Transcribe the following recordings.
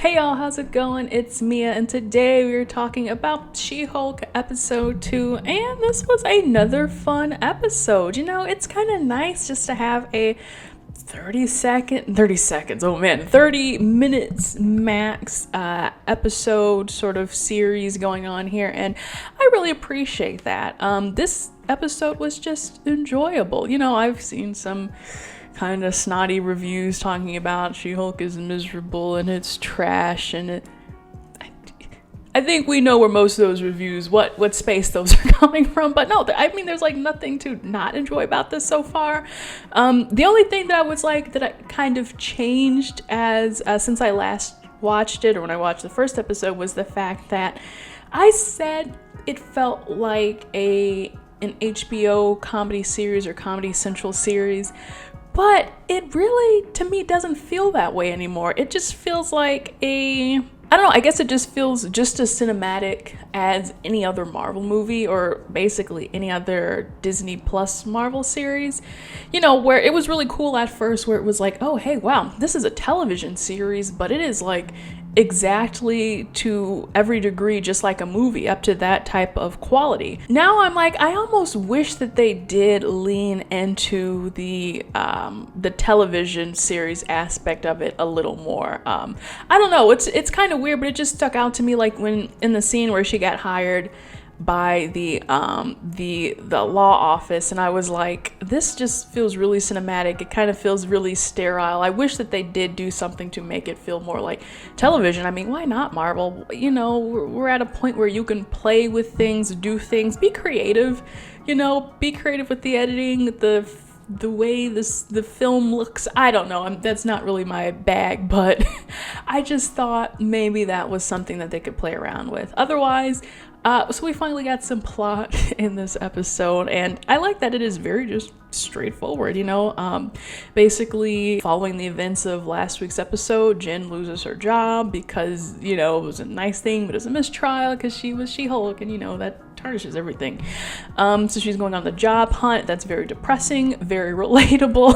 Hey y'all, how's it going? It's Mia, and today we are talking about She-Hulk episode 2, and this was another fun episode. You know, it's kind of nice just to have a 30 minutes max episode sort of series going on here, and I really appreciate that. This episode was just enjoyable. You know, I've seen some kind of snotty reviews talking about She-Hulk is miserable and it's trash, and I think we know where most of those reviews, what space those are coming from. But no, I mean, there's like nothing to not enjoy about this so far. The only thing that I was like, that I kind of changed as since I last watched it, or when I watched the first episode, was the fact that I said it felt like an HBO comedy series or Comedy Central series. But it really, to me, doesn't feel that way anymore. It just feels like I don't know, I guess it just feels just as cinematic as any other Marvel movie, or basically any other Disney Plus Marvel series. You know, where it was really cool at first, where it was like, oh, hey, wow, this is a television series, but it is like exactly to every degree just like a movie, up to that type of quality. Now I'm like, I almost wish that they did lean into the television series aspect of it a little more. I don't know, it's kind of weird, but it just stuck out to me, like when in the scene where she got hired by the law office, and I was like, this just feels really cinematic. It kind of feels really sterile. I wish that they did do something to make it feel more like television. I mean, why not, Marvel? You know, we're at a point where you can play with things, do things, be creative, you know, be creative with the editing, the way the film looks. I don't know, that's not really my bag, but I just thought maybe that was something that they could play around with. Otherwise, so we finally got some plot in this episode, and I like that it is very just straightforward, you know. Basically, following the events of last week's episode, Jen loses her job because, you know, it was a nice thing, but it's a mistrial because she was She-Hulk, and, you know, that tarnishes everything. So she's going on the job hunt. That's very depressing, very relatable.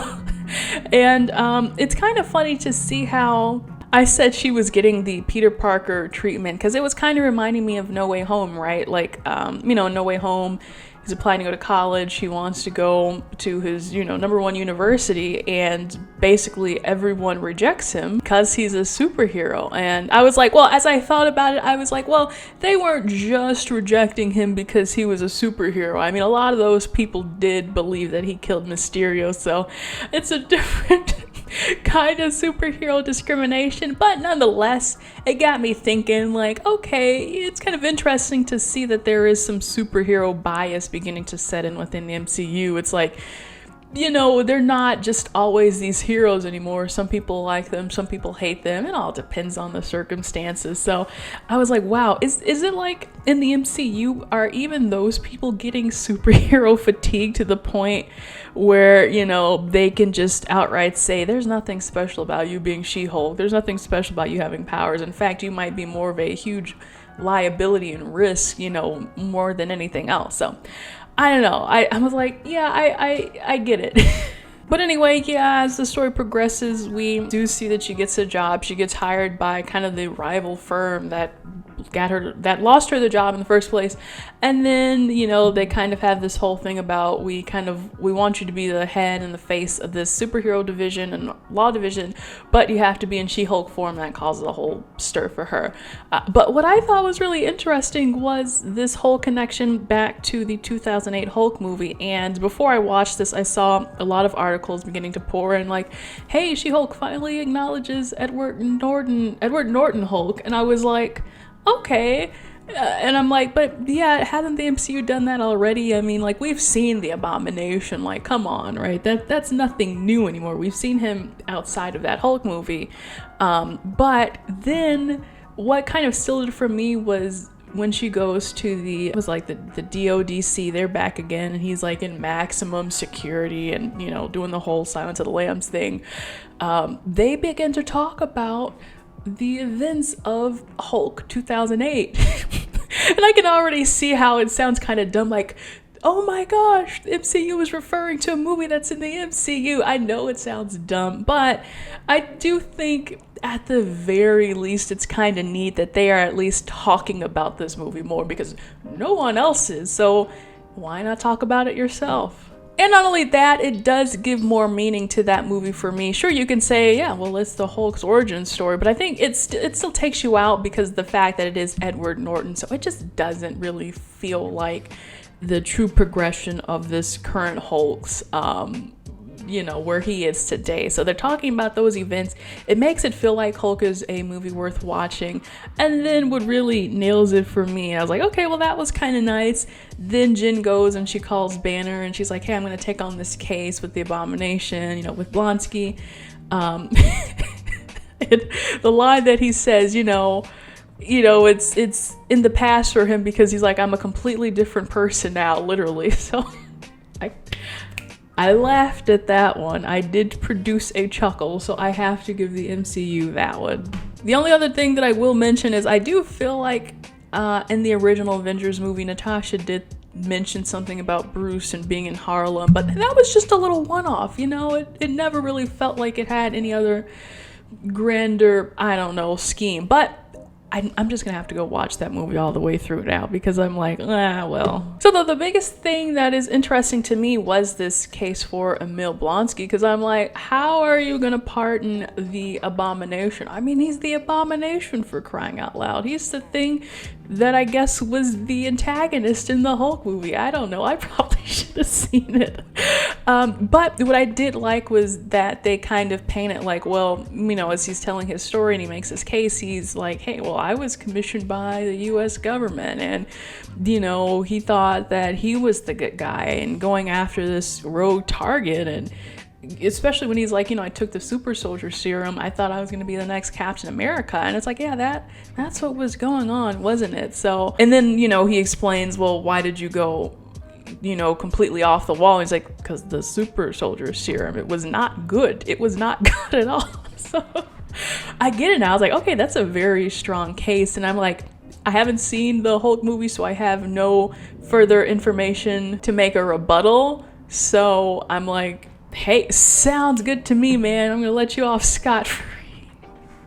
And it's kind of funny to see how I said she was getting the Peter Parker treatment, because it was kind of reminding me of No Way Home, right? Like, you know, No Way Home, he's applying to go to college. He wants to go to his, you know, #1 university, and basically everyone rejects him because he's a superhero. And I was like, well, as I thought about it, I was like, well, they weren't just rejecting him because he was a superhero. I mean, a lot of those people did believe that he killed Mysterio, so it's a different kind of superhero discrimination, but nonetheless, it got me thinking, like, okay, it's kind of interesting to see that there is some superhero bias beginning to set in within the MCU. It's like, you know, they're not just always these heroes anymore. Some people like them, some people hate them. It all depends on the circumstances. So I was like, wow, is it like in the MCU, are even those people getting superhero fatigue to the point where, you know, they can just outright say, there's nothing special about you being She-Hulk. There's nothing special about you having powers. In fact, you might be more of a huge liability and risk, you know, more than anything else. So I don't know. I was like, yeah, I get it. But anyway, yeah, as the story progresses, we do see that she gets a job. She gets hired by kind of the rival firm that lost her the job in the first place. And then, you know, they kind of have this whole thing about, we want you to be the head and the face of this superhero division and law division, but you have to be in She-Hulk form. That causes a whole stir for her. But what I thought was really interesting was this whole connection back to the 2008 Hulk movie. And before I watched this, I saw a lot of articles beginning to pour in, like, hey, She-Hulk finally acknowledges Edward Norton Hulk. And I was like, okay. And I'm like, but yeah, hasn't the MCU done that already? I mean, like, we've seen the Abomination, like, come on, right? That's nothing new anymore. We've seen him outside of that Hulk movie. But then what kind of sealed it for me was when she goes to the DODC, they're back again, and he's like in maximum security and, you know, doing the whole Silence of the Lambs thing. They begin to talk about the events of Hulk 2008. And I can already see how it sounds kind of dumb, like, oh my gosh, the MCU is referring to a movie that's in the MCU. I know it sounds dumb, but I do think at the very least, it's kind of neat that they are at least talking about this movie more, because no one else is. So why not talk about it yourself? And not only that, it does give more meaning to that movie for me. Sure, you can say, yeah, well, it's the Hulk's origin story, but I think it still takes you out because the fact that it is Edward Norton, so it just doesn't really feel like the true progression of this current Hulk's, where he is today. So they're talking about those events. It makes it feel like Hulk is a movie worth watching. And then what really nails it for me, I was like, okay, well, that was kind of nice. Then Jen goes and she calls Banner and she's like, hey, I'm going to take on this case with the Abomination, with Blonsky. The line that he says, it's in the past for him because he's like, I'm a completely different person now, literally. So I laughed at that one. I did produce a chuckle, so I have to give the MCU that one. The only other thing that I will mention is I do feel like in the original Avengers movie, Natasha did mention something about Bruce and being in Harlem, but that was just a little one-off, It never really felt like it had any other grander, scheme. But I'm just gonna have to go watch that movie all the way through now because I'm like, well. So the biggest thing that is interesting to me was this case for Emil Blonsky, because I'm like, how are you gonna pardon the Abomination? I mean, he's the Abomination, for crying out loud. He's the thing that I guess was the antagonist in the Hulk movie. I don't know. I probably should have seen it. But what I did like was that they kind of paint it like, well, as he's telling his story and he makes his case, he's like, hey, well, I was commissioned by the US government and, he thought that he was the good guy and going after this rogue target. And especially when he's like, I took the super soldier serum. I thought I was going to be the next Captain America. And it's like, yeah, that's what was going on, wasn't it? So, and then, he explains, well, why did you go, completely off the wall? And he's like, because the super soldier serum, it was not good. It was not good at all. So I get it now. I was like, okay, that's a very strong case. And I'm like, I haven't seen the Hulk movie, so I have no further information to make a rebuttal. So I'm like, hey, sounds good to me, man. I'm gonna let you off scot-free.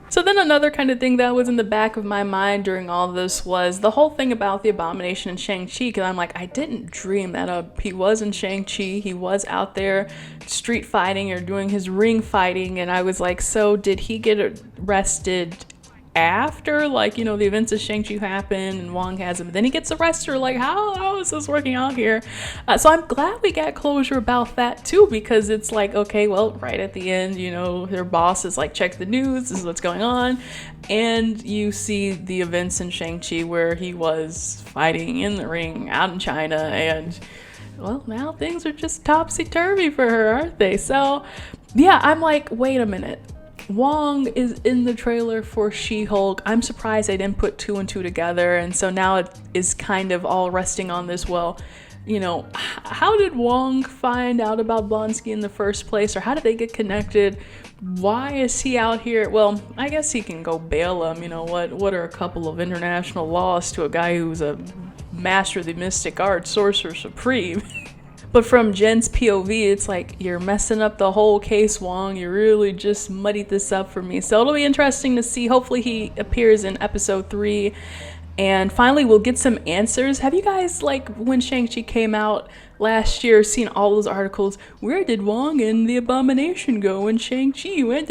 So then another kind of thing that was in the back of my mind during all this was the whole thing about the Abomination and Shang-Chi, because I'm like, I didn't dream that he was in Shang-Chi. He was out there street fighting or doing his ring fighting, and I was like, so did he get arrested after, the events of Shang-Chi happen and Wong has him, then he gets arrested? Like, how is this working out here? So I'm glad we got closure about that too, because it's like, okay, well, right at the end, their boss is like, check the news, this is what's going on, and you see the events in Shang-Chi where he was fighting in the ring out in China, and well, now things are just topsy-turvy for her, aren't they? So yeah, I'm like, wait a minute. Wong is in the trailer for She-Hulk. I'm surprised they didn't put 2 and 2 together, and so now it is kind of all resting on this, well, how did Wong find out about Blonsky in the first place, or how did they get connected? Why is he out here? Well, I guess he can go bail him. What are a couple of international laws to a guy who's a master of the mystic arts, sorcerer supreme? But from Jen's POV, it's like, you're messing up the whole case, Wong. You really just muddied this up for me. So it'll be interesting to see. Hopefully he appears in episode 3. And finally, we'll get some answers. Have you guys, when Shang-Chi came out last year, seen all those articles? Where did Wong and the Abomination go when Shang-Chi went?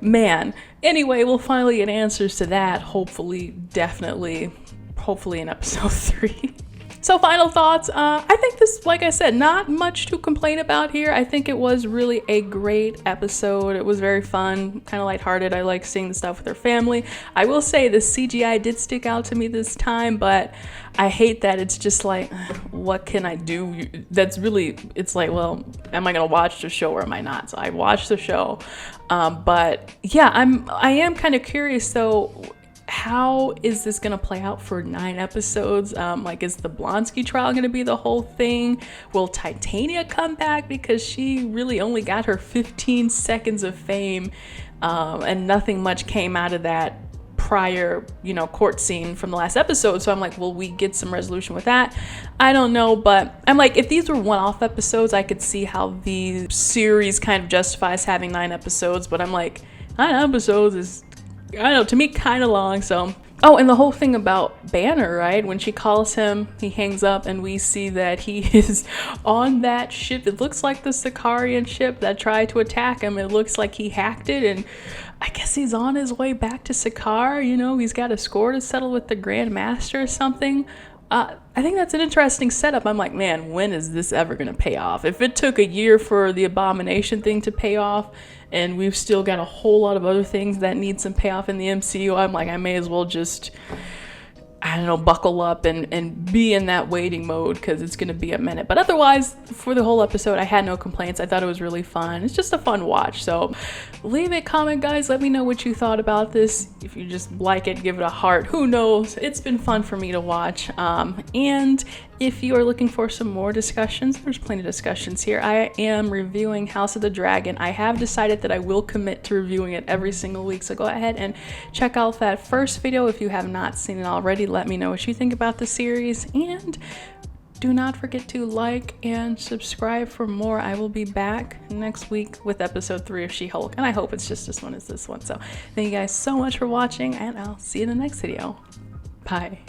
Man. Anyway, we'll finally get answers to that. Hopefully in episode 3. So final thoughts, I think this, like I said, not much to complain about here. I think it was really a great episode. It was very fun, kind of lighthearted. I like seeing the stuff with her family. I will say the CGI did stick out to me this time, but I hate that it's just like, what can I do? It's like, well, am I gonna watch the show or am I not? So I watched the show, but yeah, I am kind of curious though. How is this going to play out for 9 episodes? Is the Blonsky trial going to be the whole thing? Will Titania come back? Because she really only got her 15 seconds of fame, and nothing much came out of that prior, court scene from the last episode. So I'm like, will we get some resolution with that? I don't know, but I'm like, if these were one-off episodes, I could see how the series kind of justifies having 9 episodes, but I'm like, 9 episodes is, I don't know, to me kind of long. So, oh, and the whole thing about Banner, right? When she calls him, he hangs up and we see that he is on that ship. It looks like the Sicarian ship that tried to attack him. It looks like he hacked it, and I guess he's on his way back to Sakaar. You know, he's got a score to settle with the Grand Master or something. I think that's an interesting setup. I'm like, man, when is this ever going to pay off? If it took a year for the Abomination thing to pay off, and we've still got a whole lot of other things that need some payoff in the MCU, I'm like, I may as well just, I don't know, buckle up and be in that waiting mode, because it's going to be a minute. But otherwise, for the whole episode, I had no complaints. I thought it was really fun. It's just a fun watch. So leave a comment, guys. Let me know what you thought about this. If you just like it, give it a heart. Who knows? It's been fun for me to watch. And if you are looking for some more discussions, there's plenty of discussions here. I am reviewing House of the Dragon. I have decided that I will commit to reviewing it every single week. So go ahead and check out that first video if you have not seen it already. Let me know what you think about the series, and do not forget to like and subscribe for more. I will be back next week with episode 3 of She-Hulk, and I hope it's just as fun as this one. So thank you guys so much for watching, and I'll see you in the next video. Bye.